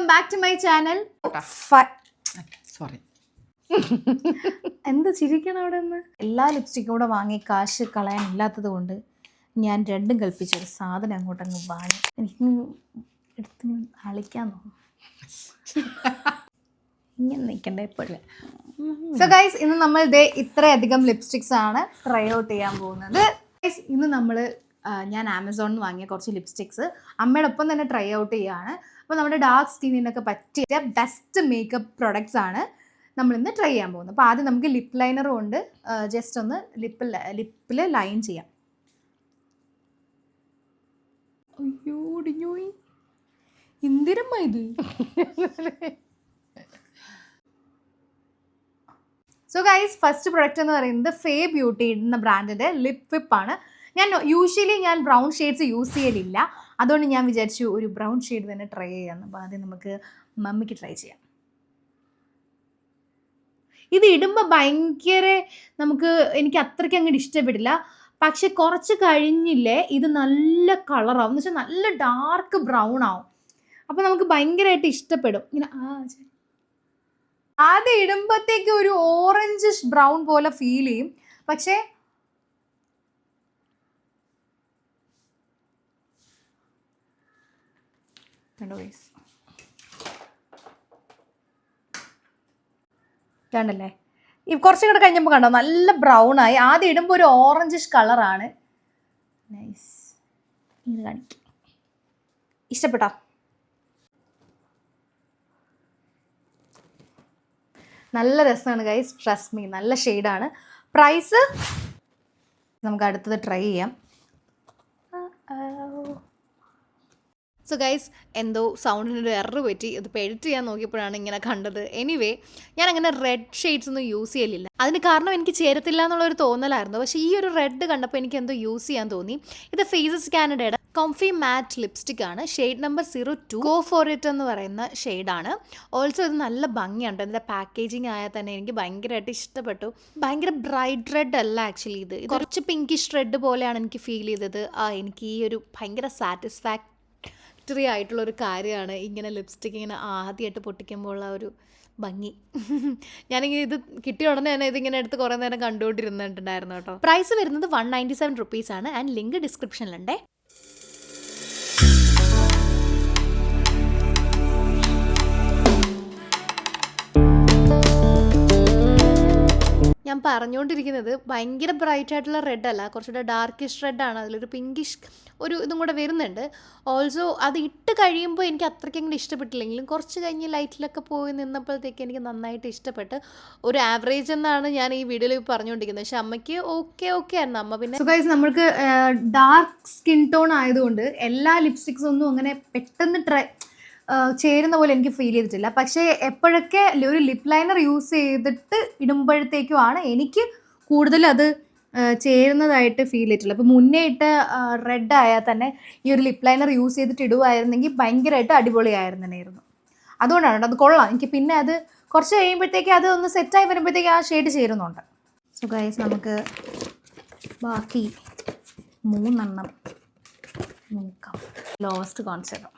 Back to my channel. Sorry, എന്ത് ചിരിക്കണം അവിടെ നിന്ന്? എല്ലാ ലിപ്സ്റ്റിക്കും കൂടെ വാങ്ങി കാശ് കളയാൻ ഇല്ലാത്തത് കൊണ്ട് ഞാൻ രണ്ടും കൽപ്പിച്ചൊരു സാധനം അങ്ങോട്ടങ്ങ് വാങ്ങി. എനിക്ക് എടുത്ത് അളിക്കാൻ തോന്നും. ഇങ്ങനെ നിൽക്കണ്ടേ എപ്പോഴും. സോ ഗൈസ്, ഇന്ന് നമ്മൾ ഇത്രയധികം ലിപ്സ്റ്റിക്സ് ആണ് ട്രൈ ഔട്ട് ചെയ്യാൻ പോകുന്നത്. ഗൈസ്, ഇന്ന് നമ്മൾ ഞാൻ ആമസോണിൽ നിന്ന് വാങ്ങിയ കുറച്ച് ലിപ്സ്റ്റിക്സ് അമ്മയുടെ ഒപ്പം തന്നെ ട്രൈ ഔട്ട് ചെയ്യുകയാണ്. അപ്പോൾ നമ്മുടെ ഡാർക്ക് സ്കിന്നിനൊക്കെ പറ്റിയ ബെസ്റ്റ് മേക്കപ്പ് പ്രൊഡക്ട്സ് ആണ് നമ്മളിന്ന് ട്രൈ ചെയ്യാൻ പോകുന്നത്. അപ്പോൾ ആദ്യം നമുക്ക് ലിപ്പ് ലൈനറും കൊണ്ട് ജസ്റ്റ് ഒന്ന് ലിപ്പിൽ ലൈൻ ചെയ്യാം. അയ്യോ ഡിഞ്ഞോയി, എന്തിനമ്മ ഇത്? സോ ഗൈസ്, ഫസ്റ്റ് പ്രൊഡക്റ്റ് എന്ന് പറയുന്നത് ഫേ ബ്യൂട്ടി എന്ന ബ്രാൻഡിൻ്റെ ലിപ് വിപ്പാണ്. യൂഷ്വലി ഞാൻ ബ്രൗൺ ഷെയ്ഡ്സ് യൂസ് ചെയ്യലില്ല, അതുകൊണ്ട് ഞാൻ വിചാരിച്ചു ഒരു ബ്രൗൺ ഷെയ്ഡ് തന്നെ ട്രൈ ചെയ്യാമെന്ന്. അപ്പോൾ ആദ്യം നമുക്ക് മമ്മിക്ക് ട്രൈ ചെയ്യാം. ഇത് ഇടുമ്പോൾ ഭയങ്കര എനിക്ക് അത്രയ്ക്ക് അങ്ങോട്ട് ഇഷ്ടപ്പെട്ടില്ല. പക്ഷെ കുറച്ച് കഴിഞ്ഞില്ലേ ഇത് നല്ല കളറാവും, എന്ന് വെച്ചാൽ നല്ല ഡാർക്ക് ബ്രൗൺ ആവും. അപ്പോൾ നമുക്ക് ഭയങ്കരമായിട്ട് ഇഷ്ടപ്പെടും. ഇങ്ങനെ ആദ്യം ഇടുമ്പോഴത്തേക്ക് ഒരു ഓറഞ്ച് ബ്രൗൺ പോലെ ഫീൽ ചെയ്യും. പക്ഷേ കണ്ടല്ലേ, ഈ കുറച്ചും കൂടെ കഴിഞ്ഞപ്പോൾ കണ്ടോ നല്ല ബ്രൗൺ ആയി. ആദ്യം ഇടുമ്പോൾ ഒരു ഓറഞ്ചിഷ് കളറാണ്. നൈസ്. ഇത് കാണിക്കാം. ഇഷ്ടപ്പെട്ടോ? നല്ല രസമാണ് ഗൈസ്, ട്രസ്റ്റ് മീ, നല്ല ഷെയ്ഡാണ്. പ്രൈസ് നമുക്ക് അടുത്തത് ട്രൈ ചെയ്യാം. സോ ഗൈസ്, എന്തോ സൗണ്ടിനൊരു എറർ പറ്റി. ഇതിപ്പോൾ എഡിറ്റ് ചെയ്യാൻ നോക്കിയപ്പോഴാണ് ഇങ്ങനെ കണ്ടത്. എനിവേ, ഞാൻ അങ്ങനെ റെഡ് ഷെയ്ഡ്സ് ഒന്നും യൂസ് ചെയ്യലില്ല. അതിന് കാരണം എനിക്ക് ചേരത്തില്ല എന്നുള്ളൊരു തോന്നലായിരുന്നു. പക്ഷേ ഈ ഒരു റെഡ് കണ്ടപ്പോൾ എനിക്ക് എന്തോ യൂസ് ചെയ്യാൻ തോന്നി. ഇത് ഫേസസ് കാനഡയുടെ കോംഫി മാറ്റ് ലിപ്സ്റ്റിക് ആണ്. Shade number 02 go for it എന്ന് പറയുന്ന ഷെയ്ഡാണ്. ഓൾസോ ഇത് നല്ല ഭംഗിയുണ്ട്. ഇതിൻ്റെ പാക്കേജിങ് ആയാൽ തന്നെ എനിക്ക് ഭയങ്കരമായിട്ട് ഇഷ്ടപ്പെട്ടു. ഭയങ്കര ബ്രൈറ്റ് റെഡ് അല്ല ആക്ച്വലി, ഇത് കുറച്ച് പിങ്കിഷ് റെഡ് പോലെയാണ് എനിക്ക് ഫീൽ ചെയ്തത്. എനിക്ക് ഈ ഒരു ഭയങ്കര സാറ്റിസ്ഫാക്ടറി ആയിട്ടുള്ളൊരു കാര്യമാണ് ഇങ്ങനെ ലിപ്സ്റ്റിക് ഇങ്ങനെ ആദ്യമായിട്ട് പൊട്ടിക്കുമ്പോൾ ഉള്ള ഒരു ഭംഗി. ഞാനിങ്ങനെ ഇത് കിട്ടിയ ഉടനെ തന്നെ ഇതിങ്ങനെ എടുത്ത് കുറേ നേരം കണ്ടുകൊണ്ടിരുന്നിട്ടുണ്ടായിരുന്നു കേട്ടോ. പ്രൈസ് വരുന്നത് 197 റുപ്പീസാണ്. ആൻഡ് ലിങ്ക് ഡിസ്ക്രിപ്ഷനിലുണ്ടേ. ഞാൻ പറഞ്ഞുകൊണ്ടിരിക്കുന്നത് ഭയങ്കര ബ്രൈറ്റ് ആയിട്ടുള്ള റെഡ് അല്ല, കുറച്ചുകൂടെ ഡാർക്കിഷ് റെഡാണ്. അതിലൊരു പിങ്കിഷ് ഒരു ഇതും കൂടെ വരുന്നുണ്ട്. ഓൾസോ അത് ഇട്ട് കഴിയുമ്പോൾ എനിക്ക് അത്രയ്ക്ക് അങ്ങോട്ട് ഇഷ്ടപ്പെട്ടില്ലെങ്കിലും കുറച്ച് കഴിഞ്ഞ് ലൈറ്റിലൊക്കെ പോയി നിന്നപ്പോഴത്തേക്ക് എനിക്ക് നന്നായിട്ട് ഇഷ്ടപ്പെട്ട്. ഒരു ആവറേജ് എന്നാണ് ഞാൻ ഈ വീഡിയോയിൽ പറഞ്ഞുകൊണ്ടിരിക്കുന്നത്. പക്ഷെ അമ്മയ്ക്ക് ഓക്കെ ആയിരുന്നു. അമ്മ പിന്നെ ഗൈസ്, നമ്മൾക്ക് ഡാർക്ക് സ്കിൻ ടോൺ ആയതുകൊണ്ട് എല്ലാ ലിപ്സ്റ്റിക്സ് ഒന്നും അങ്ങനെ പെട്ടെന്ന് ചേരുന്ന പോലെ എനിക്ക് ഫീൽ ചെയ്തിട്ടില്ല. പക്ഷേ എപ്പോഴൊക്കെ ഒരു ലിപ്പ് ലൈനർ യൂസ് ചെയ്തിട്ട് ഇടുമ്പോഴത്തേക്കുമാണ് എനിക്ക് കൂടുതൽ അത് ചേരുന്നതായിട്ട് ഫീൽ ചെയ്തിട്ടുള്ളത്. അപ്പോൾ മുന്നേ ഇട്ട് റെഡ് ആയാൽ തന്നെ ഈ ഒരു ലിപ്പ് ലൈനർ യൂസ് ചെയ്തിട്ട് ഇടുമായിരുന്നെങ്കിൽ ഭയങ്കരമായിട്ട് അടിപൊളിയായിരുന്നേനായിരുന്നു. അതുകൊണ്ടാണ് അത് കൊള്ളാം. എനിക്ക് പിന്നെ അത് കുറച്ച് കഴിയുമ്പോഴത്തേക്ക് അത് ഒന്ന് സെറ്റായി വരുമ്പോഴത്തേക്ക് ആ ഷെയ്ഡ് ചേരുന്നുണ്ട്. സോ ഗൈസ്, നമുക്ക് ബാക്കി 3 നോക്കാം. Lowest concept.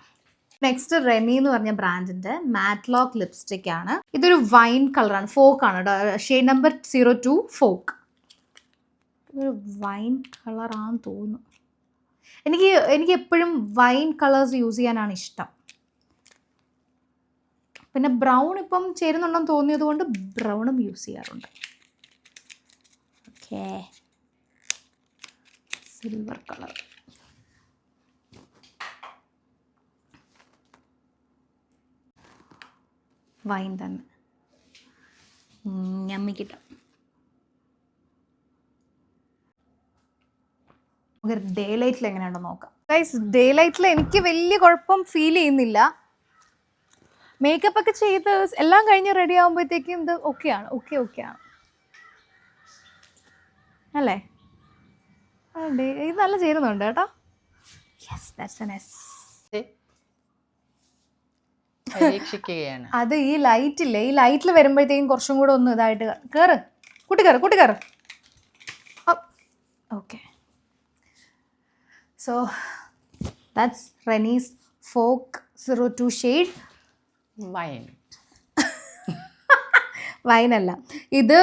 നെക്സ്റ്റ് റെനി എന്ന് പറഞ്ഞ ബ്രാൻഡിൻ്റെ മാറ്റ്ലോക്ക് ലിപ്സ്റ്റിക് ആണ്. ഇതൊരു വൈൻ കളറാണ്, ഫോക്ക് ആണ്. Shade number 02 folk. ഇതൊരു വൈൻ കളറാണെന്ന് തോന്നുന്നു. എനിക്ക് എപ്പോഴും വൈൻ കളേഴ്സ് യൂസ് ചെയ്യാനാണ് ഇഷ്ടം. പിന്നെ ബ്രൗൺ ഇപ്പം ചേരുന്നുണ്ടെന്ന് തോന്നിയത് കൊണ്ട് ബ്രൗണും യൂസ് ചെയ്യാറുണ്ട്. Okay, silver colour. വൈൻ തന്നെ ഞമ്മിക്കിട്ട. നമുക്ക് ഡേ ലൈറ്റിൽ എങ്ങനെയുണ്ടോ നോക്കാം. ഗൈസ്, ഡേ ലൈറ്റിൽ എനിക്ക് വലിയ കുഴപ്പം ഫീൽ ചെയ്യുന്നില്ല. മേക്കപ്പ് ഒക്കെ ചെയ്ത് എല്ലാം കഴിഞ്ഞ് റെഡി ആകുമ്പോഴത്തേക്കും ഇത് ഓക്കെയാണ്. അല്ലേ? ഇത് നല്ല ചേരുന്നുണ്ട് കേട്ടോ. Yes, that's A yes. അത് ഈ ലൈറ്റില്ലേ, ഈ ലൈറ്റിൽ വരുമ്പോഴത്തേക്കും കുറച്ചും കൂടെ ഒന്ന് ഇതായിട്ട് കുട്ടി കയറ്. Okay, so that's Renee's folk 02 shade. Wine. വൈനല്ല, ഇത്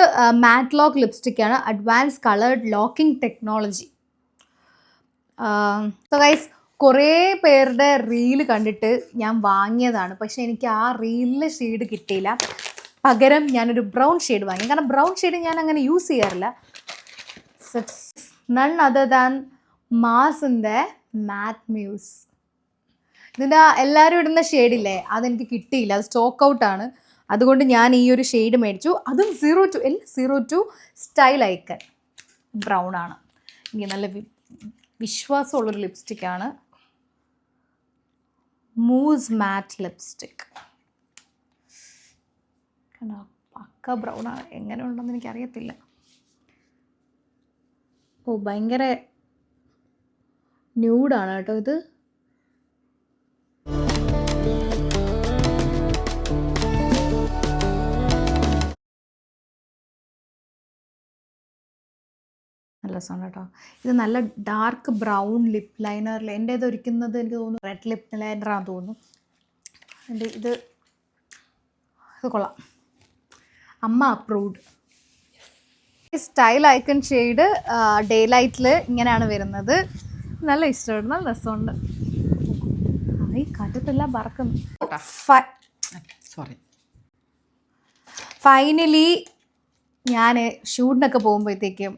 മാറ്റ് ലോക്ക് ലിപ്സ്റ്റിക്കാണ്, advance coloured locking technology. So guys, കുറേ പേരുടെ റീല് കണ്ടിട്ട് ഞാൻ വാങ്ങിയതാണ്, പക്ഷേ എനിക്ക് ആ റീലിലെ ഷെയ്ഡ് കിട്ടിയില്ല. പകരം ഞാനൊരു ബ്രൗൺ ഷെയ്ഡ് വാങ്ങി. കാരണം ബ്രൗൺ ഷെയ്ഡ് ഞാൻ അങ്ങനെ യൂസ് ചെയ്യാറില്ല. നൺ അതർ ദാൻ മാസിൻ്റെ മാറ്റ് മ്യൂസ്. ഇതിൻ്റെ എല്ലാവരും ഇടുന്ന ഷെയ്ഡില്ലേ, അതെനിക്ക് കിട്ടിയില്ല, അത് സ്റ്റോക്ക് ഔട്ടാണ്. അതുകൊണ്ട് ഞാൻ ഈ ഒരു ഷെയ്ഡ് മേടിച്ചു. അതും 02 സ്റ്റൈൽ ഐക്കൺ ബ്രൗൺ ആണ്. എനിക്ക് നല്ല വിശ്വാസമുള്ളൊരു ലിപ്സ്റ്റിക്കാണ്. മൂസ് മാറ്റ് ലിപ്സ്റ്റിക്. പക്ക ബ്രൗൺ ആണ്. എങ്ങനെ ഉണ്ടെന്ന് എനിക്കറിയത്തില്ല. ഓ, ഭയങ്കര ന്യൂഡാണ് കേട്ടോ ഇത്. നല്ല രസമാണ് കേട്ടോ. ഇത് നല്ല ഡാർക്ക് ബ്രൗൺ ലിപ്പ് ലൈനറിൽ എൻ്റെ ഇത് ഒരിക്കുന്നത് എനിക്ക് തോന്നുന്നു റെഡ് ലിപ്പ് ലൈനറാണെന്ന് തോന്നുന്നു. ഇത് കൊള്ളാം. അമ്മ approved. Style icon shade day ലൈറ്റിൽ ഇങ്ങനെയാണ് വരുന്നത്. നല്ല ഇഷ്ടമാണ്, നല്ല രസമുണ്ട്. ഈ കാറ്റത്തെല്ലാം പറക്കുന്നു. സോറി. ഫൈനലി ഞാൻ ഷൂട്ടിനൊക്കെ പോകുമ്പോഴത്തേക്കും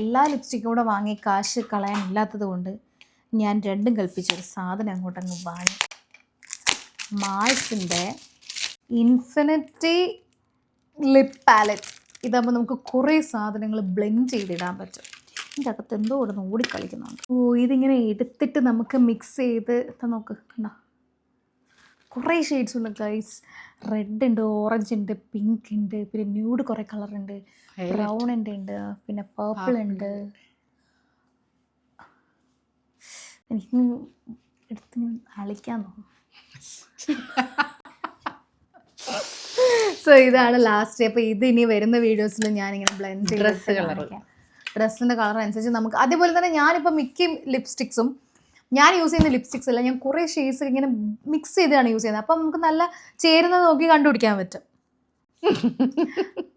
എല്ലാ ലിപ്സ്റ്റിക്കും കൂടെ വാങ്ങി കാശ് കളയാനില്ലാത്തത് കൊണ്ട് ഞാൻ രണ്ടും കൽപ്പിച്ചൊരു സാധനം അങ്ങോട്ടങ്ങ് വാങ്ങി. മാൾസിൻ്റെ ഇൻഫിനിറ്റി ലിപ്പ് പാലറ്റ്. ഇതാകുമ്പോൾ നമുക്ക് കുറേ സാധനങ്ങൾ ബ്ലെൻഡ് ചെയ്തിടാൻ പറ്റും. ഇതിൻ്റെ അകത്ത് എന്തോ ഇവിടെ നിന്ന് ഓടിക്കളിക്കുന്നുണ്ട്. ഓ, ഇതിങ്ങനെ എടുത്തിട്ട് നമുക്ക് മിക്സ് ചെയ്ത് നോക്ക്, കണ്ടോ കുറേ ഷെയ്ഡ്സ് ഉണ്ട് ഗൈസ്. റെഡ് ഉണ്ട്, ഓറഞ്ച് ഉണ്ട്, പിങ്ക് ഉണ്ട്, പിന്നെ ന്യൂഡ് കുറേ കളറുണ്ട്, ബ്രൗൺ ഉണ്ട്, പിന്നെ പേർപ്പിൾ ഉണ്ട്. എനിക്ക് എടുത്ത് അളിക്കാൻ തോന്നും. സോ ഇതാണ് ലാസ്റ്റ്. അപ്പോൾ ഇത് ഇനി വരുന്ന വീഡിയോസിൽ ഞാനിങ്ങനെ ബ്ലെൻഡ് ചെയ്ത് ഡ്രസ്സിൻ്റെ കളർ അനുസരിച്ച് നമുക്ക്. അതേപോലെ തന്നെ ഞാനിപ്പോൾ മിക്ക ലിപ്സ്റ്റിക്സും ഞാൻ യൂസ് ചെയ്യുന്ന ലിപ്സ്റ്റിക്സ് അല്ല, ഞാൻ കുറേ ഷെയ്ഡ്സ് ഇങ്ങനെ മിക്സ് ചെയ്താണ് യൂസ് ചെയ്യുന്നത്. അപ്പം നമുക്ക് നല്ല ചേരുന്നത് നോക്കി കണ്ടുപിടിക്കാൻ പറ്റും.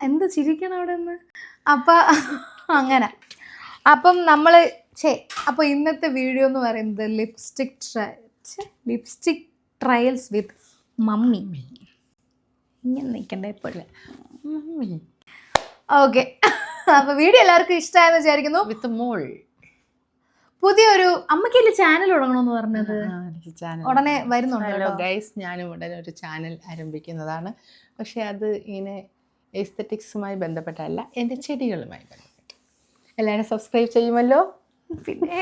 എന്ത് ചിരിക്കണം അവിടെ നിന്ന്. അപ്പം അങ്ങനെ. അപ്പം നമ്മൾ അപ്പോൾ ഇന്നത്തെ വീഡിയോ എന്ന് പറയുന്നത് ലിപ്സ്റ്റിക് ട്രയൽസ് വിത്ത് മമ്മി. ഇങ്ങനെ നിൽക്കണ്ടേ എപ്പോഴും മമ്മി. ഓക്കെ, അപ്പോൾ വീഡിയോ എല്ലാവർക്കും ഇഷ്ടമായെന്ന് വിചാരിക്കുന്നു. വിത്ത് മോൾ പുതിയൊരു അമ്മയ്ക്കല്ലേ ചാനൽ തുടങ്ങണമെന്ന് പറഞ്ഞത്, ഉടനെ വരുന്നുണ്ട്. ഹലോ ഗൈസ്, ഞാനും ഉടനെ ഒരു ചാനൽ ആരംഭിക്കുന്നതാണ്. പക്ഷേ അത് ഇങ്ങനെ എസ്തെറ്റിക്സുമായി ബന്ധപ്പെട്ടല്ല, എൻ്റെ ചെടികളുമായി ബന്ധപ്പെട്ട്. എല്ലാവരും സബ്സ്ക്രൈബ് ചെയ്യുമല്ലോ. പിന്നെ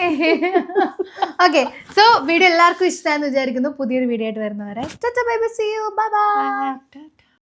ഓക്കെ, സോ വീഡിയോ എല്ലാവർക്കും ഇഷ്ടമായെന്ന് വിചാരിക്കുന്നു. പുതിയൊരു വീഡിയോ ആയിട്ട് വരുന്നവരെ bye bye, see you, bye by.